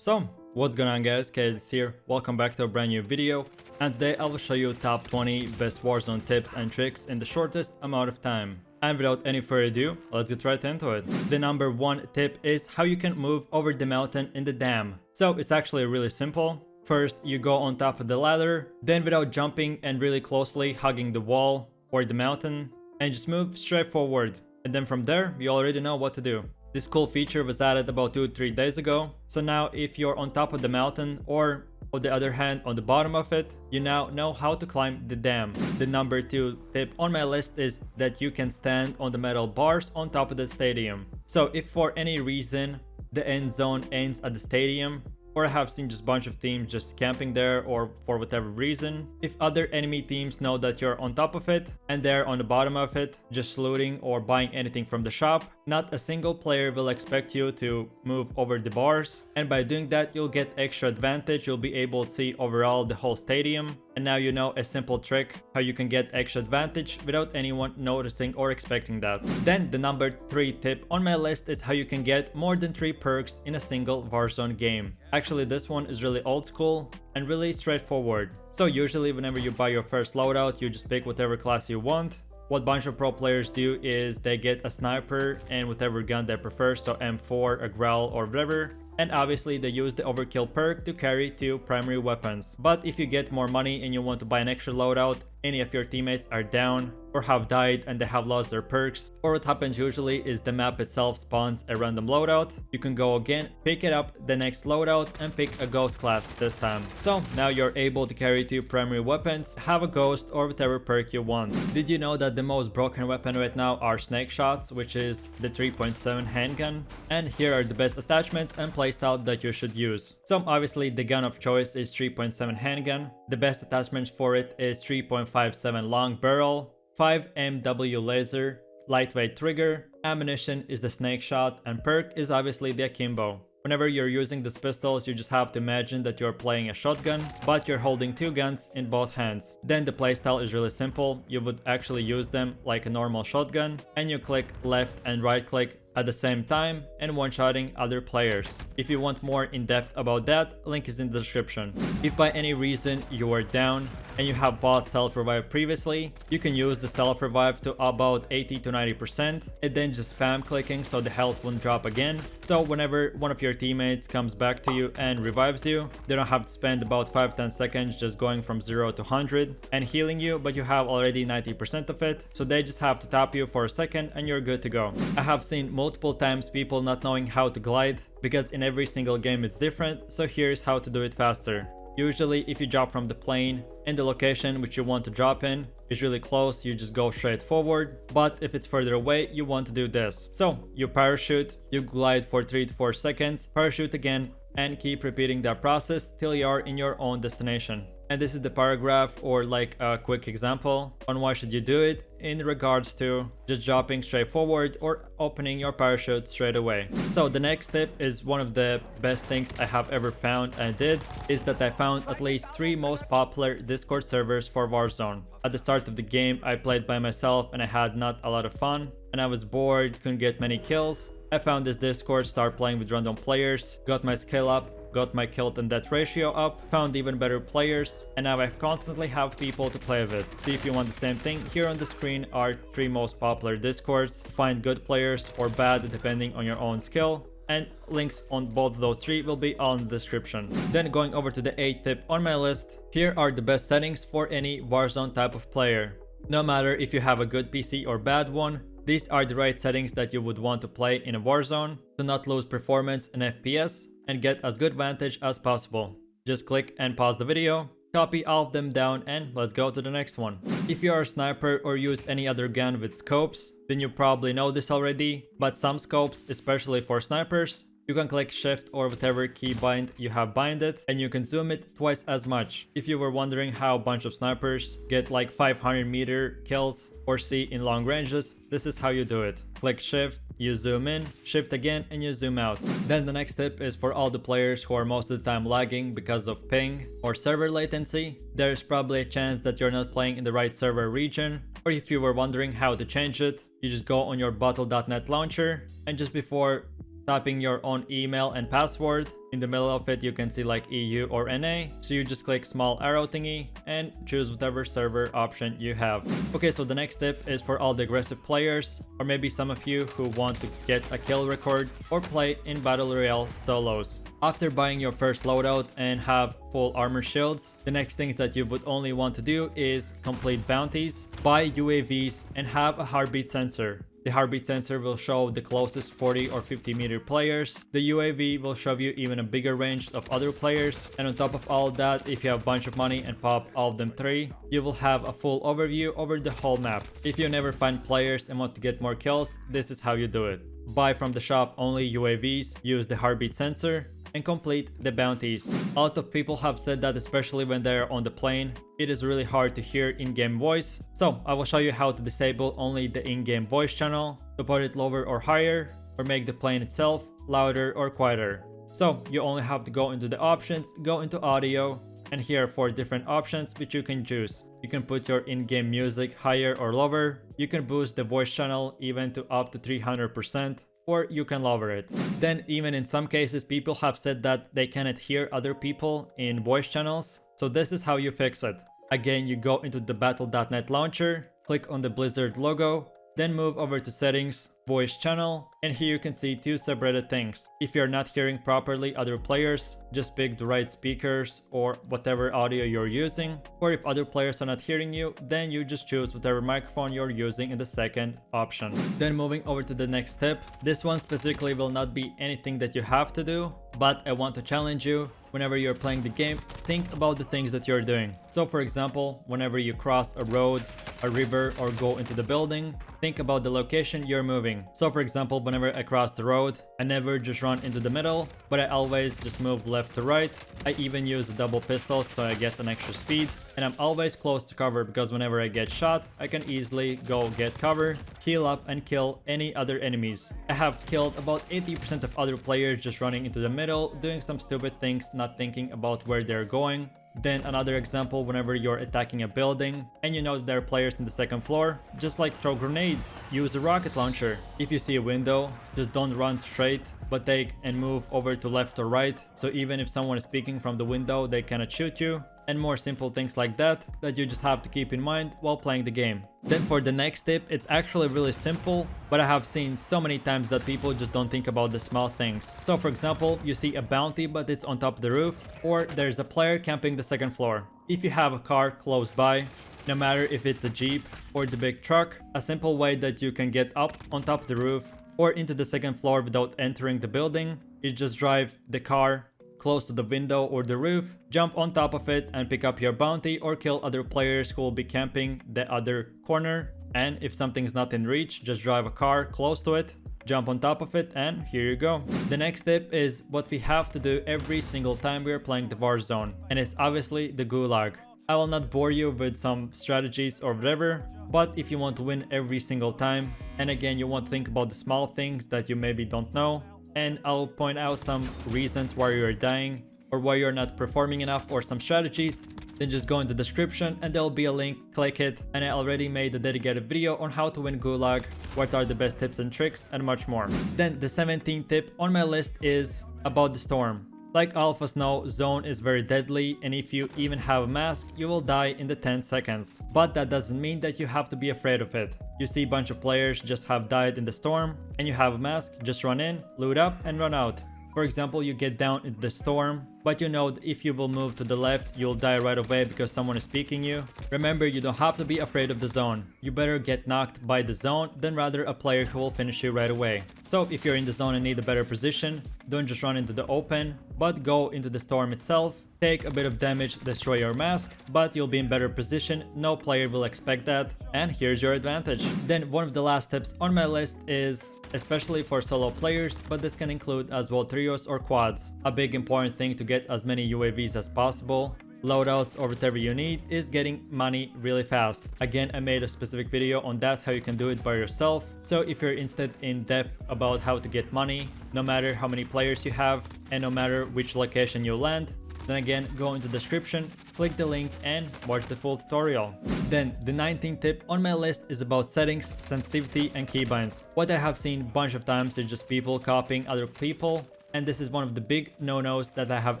So, what's going on guys, KaidGames here, welcome back to a brand new video, and today I will show you top 20 best Warzone tips and tricks in the shortest amount of time. And without any further ado, let's get right into it. The number one tip is how you can move over the mountain in the dam. So it's actually really simple. First, you go on top of the ladder, then without jumping and really closely hugging the wall or the mountain, and just move straight forward. And then from there, you already know what to do. This cool feature was added about 2-3 days ago, so now if you're on top of the mountain or on the other hand on the bottom of it, you now know how to climb the dam. The number two tip on my list is that you can stand on the metal bars on top of the stadium. So if for any reason the end zone ends at the stadium, or I have seen just a bunch of teams just camping there or for whatever reason, if other enemy teams know that you're on top of it and they're on the bottom of it just looting or buying anything from the shop, not a single player will expect you to move over the bars, and by doing that you'll get extra advantage. You'll be able to see overall the whole stadium, and now you know a simple trick how you can get extra advantage without anyone noticing or expecting that. Then the number 3 tip on my list is how you can get more than 3 perks in a single Warzone game. Actually, this one is really old school and really straightforward. So usually whenever you buy your first loadout, you just pick whatever class you want. What bunch of pro players do is they get a sniper and whatever gun they prefer, so M4, a Growl or whatever. And obviously they use the overkill perk to carry 2 primary weapons. But if you get more money and you want to buy an extra loadout, any of your teammates are down or have died and they have lost their perks, or what happens usually is the map itself spawns a random loadout, you can go again, pick it up the next loadout and pick a ghost class this time. So now you're able to carry 2 primary weapons, have a ghost or whatever perk you want. Did you know that the most broken weapon right now are snakeshots, which is the 3.7 handgun? And here are the best attachments and playstyle that you should use. So obviously the gun of choice is 3.7 handgun. The best attachments for it is 3.57 long barrel, 5 MW laser, lightweight trigger, ammunition is the snakeshot, and perk is obviously the akimbo. Whenever you're using these pistols, you just have to imagine that you're playing a shotgun, but you're holding 2 guns in both hands. Then the playstyle is really simple. You would actually use them like a normal shotgun, and you click left and right click at the same time and one-shotting other players. If you want more in depth about that, link is in the description. If by any reason you are down and you have bought self-revive previously, you can use the self-revive to about 80 to 90% and then just spam clicking so the health won't drop again. So whenever one of your teammates comes back to you and revives you, they don't have to spend about 5-10 seconds just going from 0 to 100 and healing you, but you have already 90% of it, so they just have to tap you for a second and you're good to go. I have seen multiple times people not knowing how to glide, because in every single game it's different, so here's how to do it faster. Usually if you drop from the plane and the location which you want to drop in is really close, you just go straight forward, but if it's further away you want to do this. So you parachute, you glide for 3 to 4 seconds, parachute again, and keep repeating that process till you are in your own destination. And this is the paragraph or like a quick example on why should you do it in regards to just dropping straight forward or opening your parachute straight away. So the next tip is one of the best things I have ever found and did, is that I found at least 3 most popular Discord servers for Warzone. At the start of the game I played by myself and I had not a lot of fun and I was bored, couldn't get many kills. I found this Discord, started playing with random players, got my skill up, got my kill and death ratio up, found even better players, and now I constantly have people to play with. So if you want the same thing, here on the screen are 3 most popular Discords. Find good players or bad depending on your own skill, and links on both those 3 will be all in the description. Then going over to the 8th tip on my list, here are the best settings for any Warzone type of player. No matter if you have a good PC or bad one, these are the right settings that you would want to play in a Warzone to not lose performance and FPS and get as good vantage as possible. Just click and pause the video, copy all of them down, and let's go to the next one. If you are a sniper or use any other gun with scopes, then you probably know this already, but some scopes, especially for snipers, you can click shift or whatever keybind you have binded and you can zoom it twice as much. If you were wondering how a bunch of snipers get like 500-meter kills or see in long ranges, this is how you do it. Click shift, you zoom in, shift again, and you zoom out. Then the next tip is for all the players who are most of the time lagging because of ping or server latency. There's probably a chance that you're not playing in the right server region, or if you were wondering how to change it, you just go on your battle.net launcher and just before typing your own email and password. In the middle of it you can see like EU or NA, so you just click small arrow thingy and choose whatever server option you have. Okay, so the next tip is for all the aggressive players, or maybe some of you who want to get a kill record or play in Battle Royale solos. After buying your first loadout and have full armor shields, the next things that you would only want to do is complete bounties, buy UAVs, and have a heartbeat sensor. The heartbeat sensor will show the closest 40 or 50 meter players. The UAV will show you even a bigger range of other players. And on top of all of that, if you have a bunch of money and pop all of them 3, you will have a full overview over the whole map. If you never find players and want to get more kills, this is how you do it. Buy from the shop only UAVs, use the heartbeat sensor, and complete the bounties. A lot of people have said that, especially when they're on the plane, it is really hard to hear in-game voice. So I will show you how to disable only the in-game voice channel, to put it lower or higher, or make the plane itself louder or quieter. So you only have to go into the options, go into audio, and here are 4 different options which you can choose. You can put your in-game music higher or lower. You can boost the voice channel even to up to 300%. Or you can lower it. Then even in some cases people have said that they cannot hear other people in voice channels. So this is how you fix it. Again, you go into the battle.net launcher, click on the Blizzard logo, then move over to settings, voice channel, and here you can see 2 separated things. If you're not hearing properly other players, just pick the right speakers or whatever audio you're using. Or if other players are not hearing you, then you just choose whatever microphone you're using in the second option. Then moving over to the next tip. This one specifically will not be anything that you have to do, but I want to challenge you. Whenever you're playing the game, think about the things that you're doing. So for example, whenever you cross a road, a river, or go into the building, think about the location you're moving. So for example, whenever I cross the road, I never just run into the middle, but I always just move left to right. I even use the double pistols so I get an extra speed. And I'm always close to cover because whenever I get shot, I can easily go get cover, heal up, and kill any other enemies. I have killed about 80% of other players just running into the middle, doing some stupid things, not thinking about where they're going. Then another example, whenever you're attacking a building and you know that there are players in the second floor, just like throw grenades, use a rocket launcher. If you see a window, just don't run straight, but take and move over to left or right, so even if someone is peeking from the window, they cannot shoot you. And more simple things like that you just have to keep in mind while playing the game. Then for the next tip, it's actually really simple, but I have seen so many times that people just don't think about the small things. So for example, you see a bounty but it's on top of the roof, or there's a player camping the second floor. If you have a car close by, no matter if it's a Jeep or the big truck, a simple way that you can get up on top of the roof or into the second floor without entering the building is just drive the car close to the window or the roof, jump on top of it and pick up your bounty, or kill other players who will be camping the other corner. And if something's not in reach, just drive a car close to it, jump on top of it, and here you go. The next tip is what we have to do every single time we are playing the Warzone, and it's obviously the Gulag. I will not bore you with some strategies or whatever, but if you want to win every single time, and again you want to think about the small things that you maybe don't know, and I'll point out some reasons why you're dying or why you're not performing enough or some strategies, then just go in the description and there'll be a link, click it, and I already made a dedicated video on how to win Gulag, what are the best tips and tricks, and much more. Then the 17th tip on my list is about the storm. Like all of us know, zone is very deadly, and if you even have a mask, you will die in the 10 seconds. But that doesn't mean that you have to be afraid of it. You see a bunch of players just have died in the storm, and you have a mask, just run in, loot up, and run out. For example, you get down into the storm, but you know that if you will move to the left, you'll die right away because someone is peeking you. Remember, you don't have to be afraid of the zone. You better get knocked by the zone than rather a player who will finish you right away. So if you're in the zone and need a better position, don't just run into the open, but go into the storm itself. Take a bit of damage, destroy your mask, but you'll be in better position, no player will expect that, and here's your advantage. Then one of the last tips on my list is, especially for solo players, but this can include as well trios or quads. A big important thing to get as many UAVs as possible, loadouts or whatever you need, is getting money really fast. Again, I made a specific video on that, how you can do it by yourself. So if you're interested in depth about how to get money, no matter how many players you have and no matter which location you land, then again go into the description, click the link and watch the full tutorial. Then the 19th tip on my list is about settings, sensitivity and keybinds. What I have seen a bunch of times is just people copying other people, and this is one of the big no-nos that I have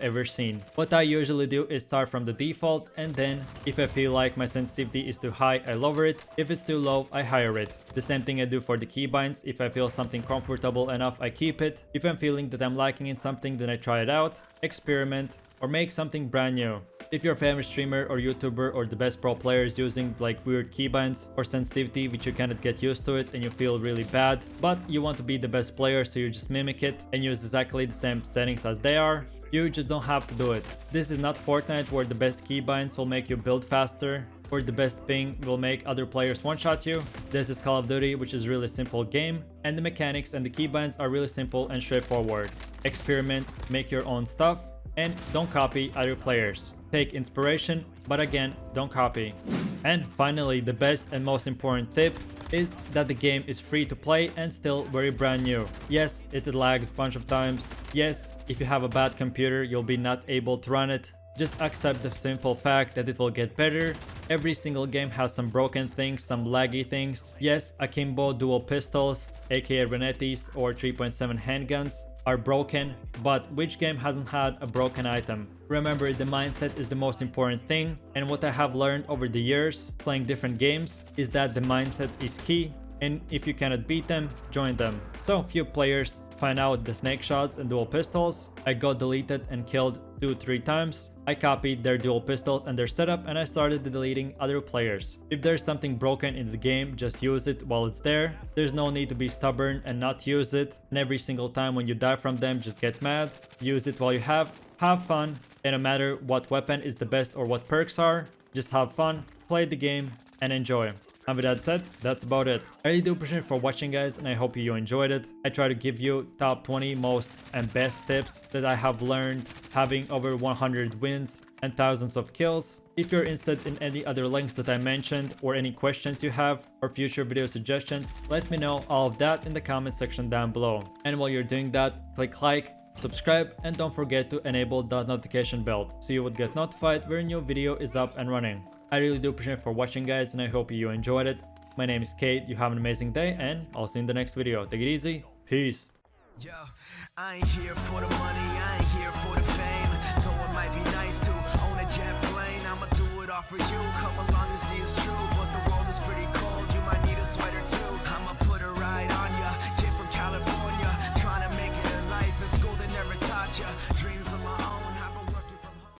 ever seen. What I usually do is start from the default, and then if I feel like my sensitivity is too high, I lower it. If it's too low, I higher it. The same thing I do for the keybinds. If I feel something comfortable enough, I keep it. If I'm feeling that I'm lacking in something, then I try it out, experiment, or make something brand new. If your favorite streamer or YouTuber or the best pro player is using like weird keybinds or sensitivity which you cannot get used to it and you feel really bad, but you want to be the best player, so you just mimic it and use exactly the same settings as they are, you just don't have to do it. This is not Fortnite where the best keybinds will make you build faster or the best ping will make other players one-shot you. This is Call of Duty, which is a really simple game, and the mechanics and the keybinds are really simple and straightforward. Experiment, make your own stuff, and don't copy other players. Take inspiration, but again, don't copy. And finally, the best and most important tip is that the game is free to play and still very brand new. Yes, it lags a bunch of times. Yes, if you have a bad computer, you'll be not able to run it. Just accept the simple fact that it will get better. Every single game has some broken things, some laggy things. Yes, akimbo dual pistols, aka Renettis or 3.7 handguns are broken, but which game hasn't had a broken item? Remember, the mindset is the most important thing, and what I have learned over the years playing different games is that the mindset is key, and if you cannot beat them, join them. So few players find out the snake shots and dual pistols. I got deleted and killed 2-3 times. I copied their dual pistols and their setup, and I started deleting other players. If there's something broken in the game, just use it while it's there. There's no need to be stubborn and not use it, and every single time when you die from them, just get mad. Use it while you have fun, and no matter what weapon is the best or what perks are, just have fun, play the game and enjoy. And with that said, that's about it. I really do appreciate it for watching, guys, and I hope you enjoyed it. I try to give you top 20 most and best tips that I have learned having over 100 wins and thousands of kills. If you're interested in any other links that I mentioned or any questions you have or future video suggestions, let me know all of that in the comment section down below. And while you're doing that, click like, subscribe, and don't forget to enable that notification bell so you would get notified when a new video is up and running. I really do appreciate it for watching, guys, and I hope you enjoyed it. My name is Kaid, you have an amazing day, and I'll see you in the next video. Take it easy, peace. Yo, I ain't here for the money, I ain't here for the fame. Though it might be nice to own a jet plane, I'ma do it all for you. Come along and see it's true.